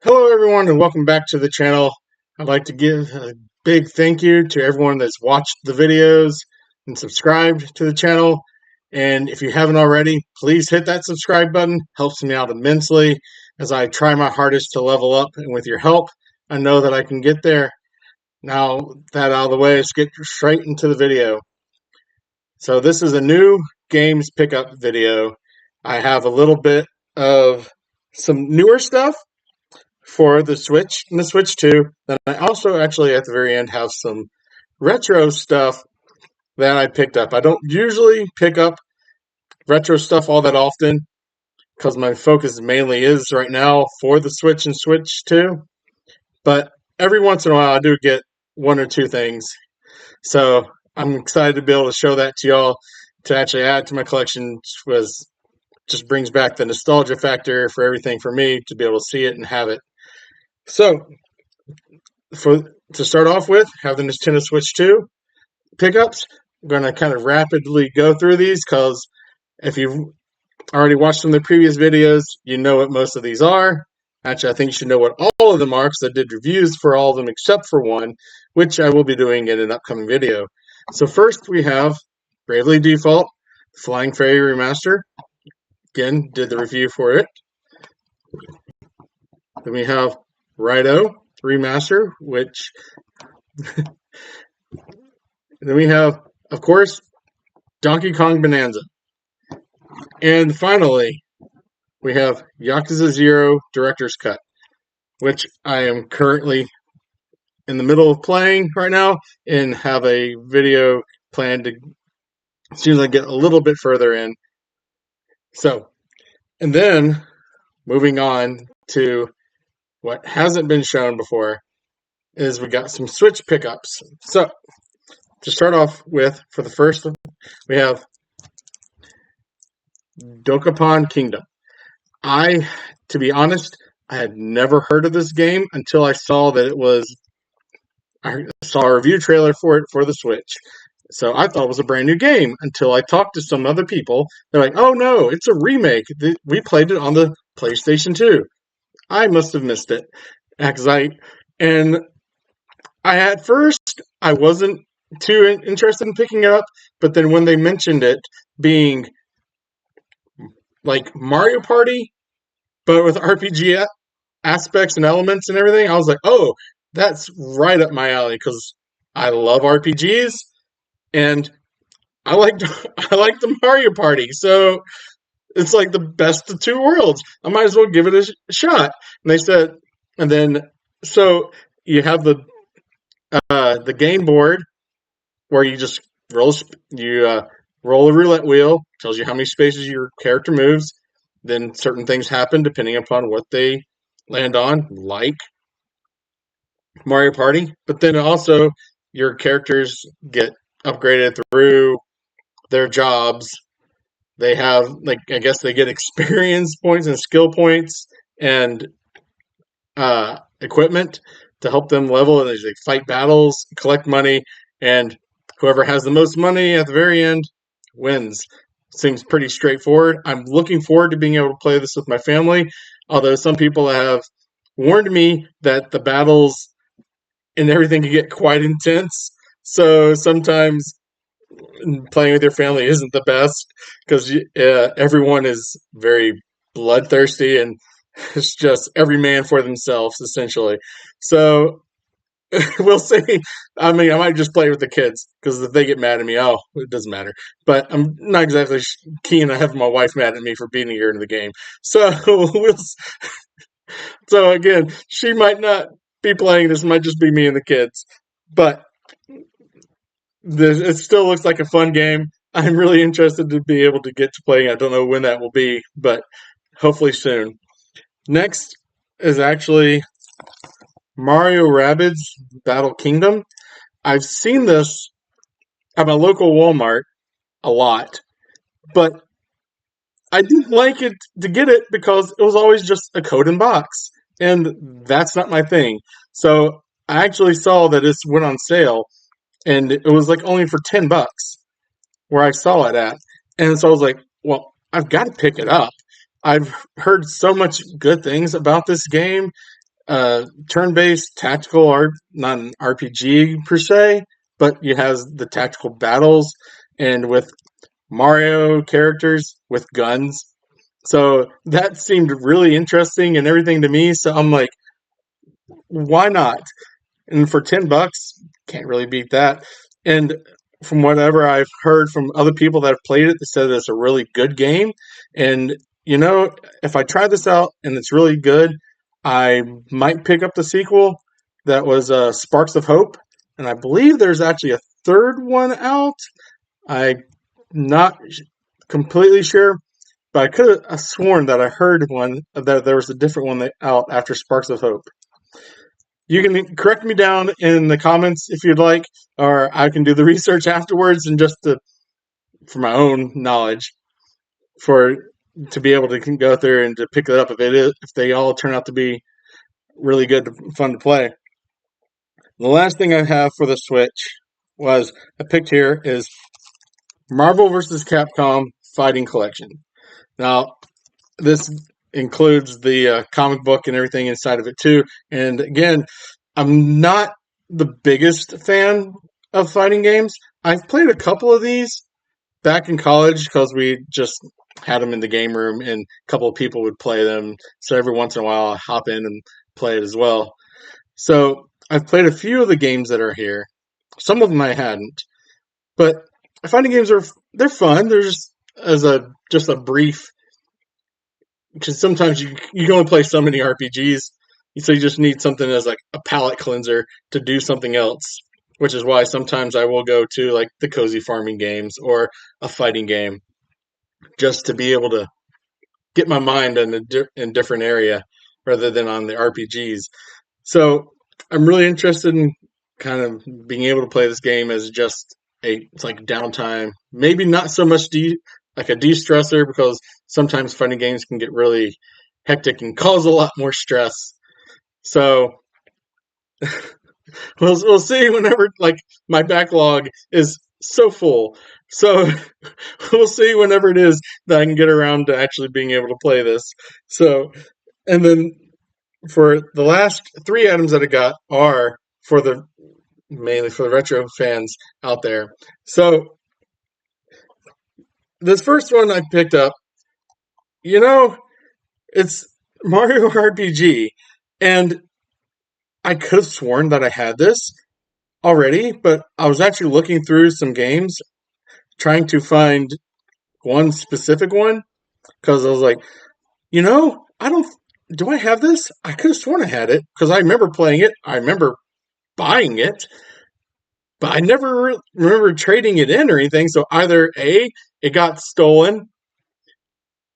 Hello, everyone, and welcome back to the channel. I'd like to give a big thank you to everyone that's watched the videos and subscribed to the channel. And if you haven't already, please hit that subscribe button. Helps me out immensely as I try my hardest to level up. And with your help, I know that I can get there. Now that out of the way, let's get straight into the video. So this is a new games pickup video. I have a little bit of some newer stuff for the Switch and the Switch 2. Then I also actually at the very end have some retro stuff that I picked up. I don't usually pick up retro stuff all that often because my focus mainly is right now for the Switch and Switch 2. But every once in a while I do get one or two things. So I'm excited to be able to show that to y'all to actually add to my collection was just brings back the nostalgia factor for everything for me to be able to see it and have it. So for to start off with, have the Nintendo Switch 2 pickups. I'm going to kind of rapidly go through these because if you've already watched some of the previous videos, you know what most of these are. Actually, I think you should know what all of them are because I did reviews for all of them except for one, which I will be doing in an upcoming video. So first we have Bravely Default Flying Fairy Remaster. Again, did the review for it. Then we have Raidou Remaster, which then we have, of course, Donkey Kong Bonanza. And finally, we have Yakuza 0 Director's Cut, which I am currently in the middle of playing right now and have a video planned to as soon as I get a little bit further in. So, and then moving on to what hasn't been shown before is we got some Switch pickups. So, to start off with, for the first one, we have Dokapon Kingdom. To be honest, I had never heard of this game until I saw that I saw a review trailer for it for the Switch. So I thought it was a brand new game until I talked to some other people. They're like, oh no, it's a remake. We played it on the PlayStation 2. I must have missed it. And at first, I wasn't too interested in picking it up, but then when they mentioned it being like Mario Party, but with RPG aspects and elements and everything, I was like, oh, that's right up my alley because I love RPGs and I like I like the Mario Party. So it's like the best of two worlds. I might as well give it a shot. And they said, and then so you have the game board where you just roll a roulette wheel, tells you how many spaces your character moves. Then certain things happen depending upon what they land on, like Mario Party. But then also your characters get upgraded through their jobs. They have I guess they get experience points and skill points and equipment to help them level, and they fight battles, collect money, and whoever has the most money at the very end wins. Seems pretty straightforward. I'm looking forward to being able to play this with my family, although some people have warned me that the battles and everything can get quite intense. So sometimes playing with your family isn't the best because everyone is very bloodthirsty and it's just every man for themselves essentially. So we'll see. I mean, I might just play with the kids because if they get mad at me, oh, it doesn't matter. But I'm not exactly keen on having my wife mad at me for beating her in the game. So so again, she might not be playing this. It might just be me and the kids. But it still looks like a fun game. I'm really interested to be able to get to playing. I don't know when that will be, but hopefully soon. Next is actually Mario Rabbids Battle Kingdom. I've seen this at my local Walmart a lot, but I didn't like it to get it because it was always just a code and box, and that's not my thing. So I actually saw that this went on sale, and it was like only for $10 where I saw it at, and so I was like, well, I've got to pick it up. I've heard so much good things about this game, turn-based tactical art, not an RPG per se, but it has the tactical battles and with Mario characters with guns. So that seemed really interesting and everything to me. So I'm like, why not? And for $10, can't really beat that. And from whatever I've heard from other people that have played it, they said it's a really good game. And if I try this out and it's really good, I might pick up the sequel that was Sparks of Hope. And I believe there's actually a third one out. I'm not completely sure, but I could have sworn that I heard one that there was a different one out after Sparks of Hope. You can correct me down in the comments if you'd like, or I can do the research afterwards and for my own knowledge to be able to go through and to pick it up if they all turn out to be really good, fun to play. The last thing I have for the Switch I picked here is Marvel vs. Capcom Fighting Collection. Now, this includes the comic book and everything inside of it too. And again, I'm not the biggest fan of fighting games. I've played a couple of these back in college because we just had them in the game room and a couple of people would play them. So every once in a while, I hop in and play it as well. So I've played a few of the games that are here. Some of them I hadn't, but fighting games they're fun. They're just a brief, because sometimes you can only play so many RPGs, so you just need something as like a palate cleanser to do something else. Which is why sometimes I will go to like the cozy farming games or a fighting game, just to be able to get my mind in a different area rather than on the RPGs. So I'm really interested in kind of being able to play this game as just it's like downtime. Maybe not so much like a de-stressor, because sometimes fighting games can get really hectic and cause a lot more stress. So we'll see whenever like my backlog is so full. So we'll see whenever it is that I can get around to actually being able to play this. So, and then for the last three items that I got are mainly for the retro fans out there. So this first one I picked up, it's Mario RPG, and I could have sworn that I had this already, but I was actually looking through some games trying to find one specific one, because I was like, do I have this? I could have sworn I had it because I remember playing it. I remember buying it, but I never remember trading it in or anything. So either A, it got stolen,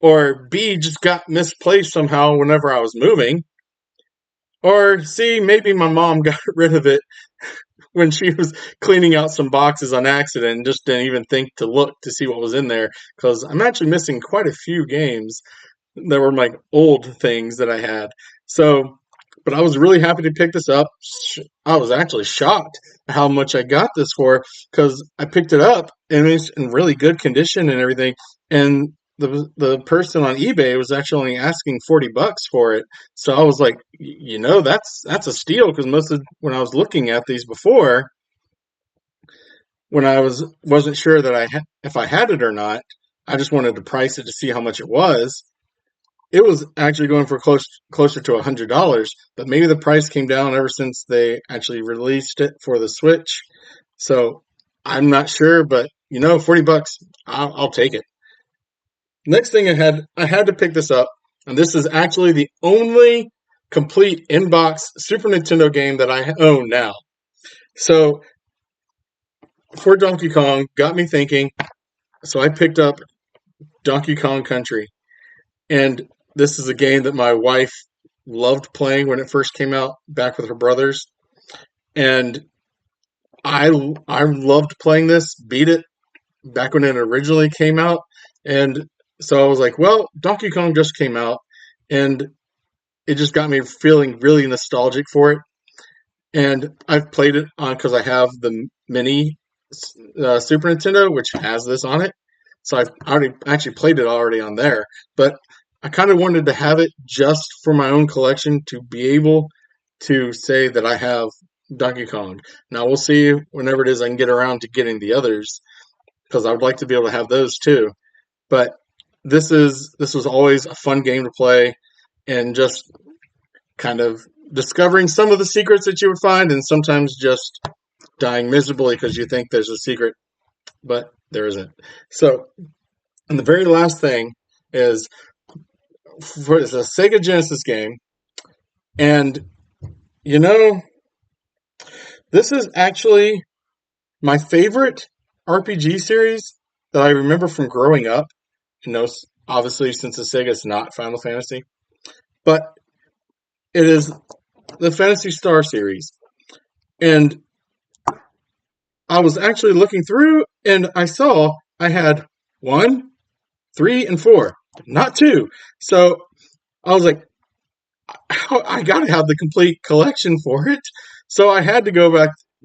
or B, just got misplaced somehow whenever I was moving, or C, maybe my mom got rid of it when she was cleaning out some boxes on accident and just didn't even think to look to see what was in there, because I'm actually missing quite a few games that were my old things that I had. So, but I was really happy to pick this up. I was actually shocked at how much I got this for, because I picked it up and it's in really good condition and everything. And the person on eBay was actually only asking $40 for it. So I was like, that's a steal, because when I was looking at these before, when I wasn't sure that if I had it or not, I just wanted to price it to see how much it was. It was actually going for closer to $100, but maybe the price came down ever since they actually released it for the Switch. So I'm not sure, but $40, I'll take it. Next thing I had to pick this up, and this is actually the only complete in-box Super Nintendo game that I own now. So for Donkey Kong, got me thinking. So I picked up Donkey Kong Country, and this is a game that my wife loved playing when it first came out, back with her brothers, and I loved playing this. Beat it back when it originally came out, and so I was like, well, Donkey Kong just came out, and it just got me feeling really nostalgic for it. And I've played it on, because I have the mini Super Nintendo, which has this on it. So I've already actually played it already on there. But I kind of wanted to have it just for my own collection, to be able to say that I have Donkey Kong. Now we'll see whenever it is I can get around to getting the others, because I would like to be able to have those too. But this was always a fun game to play, and just kind of discovering some of the secrets that you would find, and sometimes just dying miserably because you think there's a secret, but there isn't. So, and the very last thing is, it's a Sega Genesis game, and you know, this is actually my favorite RPG series that I remember from growing up. You know, obviously since the Sega is not Final Fantasy, but it is the Phantasy Star series. And I was actually looking through, and I saw I had 1, 3, and 4, not 2. So I was like, I gotta have the complete collection for it. So I had to go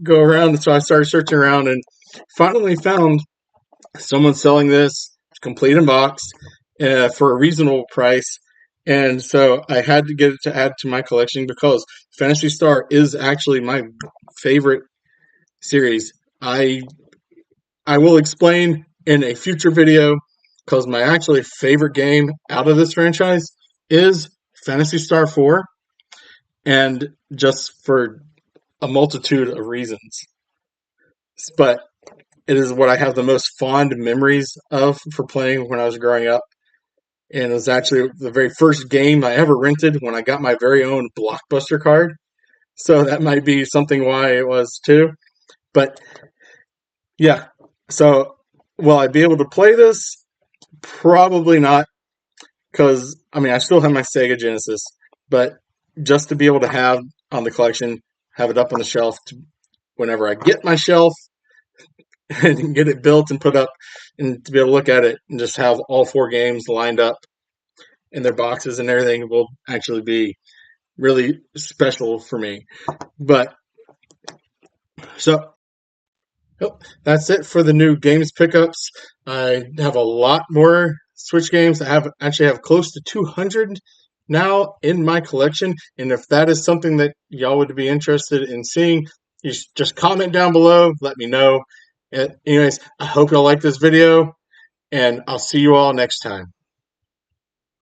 around, and so I started searching around, and finally found someone selling this complete in box for a reasonable price. And so I had to get it to add to my collection, because Phantasy Star is actually my favorite series. I will explain in a future video, because my actually favorite game out of this franchise is Phantasy Star 4, and just for a multitude of reasons. But it is what I have the most fond memories of for playing when I was growing up. And it was actually the very first game I ever rented when I got my very own Blockbuster card. So that might be something why it was too. But yeah, so will I be able to play this? Probably not, because I mean I still have my Sega Genesis, but just to be able to have on the collection, have it up on the shelf whenever I get my shelf and get it built and put up, and to be able to look at it and just have all 4 games lined up in their boxes and everything will actually be really special for me. But so that's it for the new games pickups. I have a lot more Switch games. I have close to 200 now in my collection, and if that is something that y'all would be interested in seeing, you just comment down below, let me know. Anyways, I hope y'all like this video, and I'll see you all next time.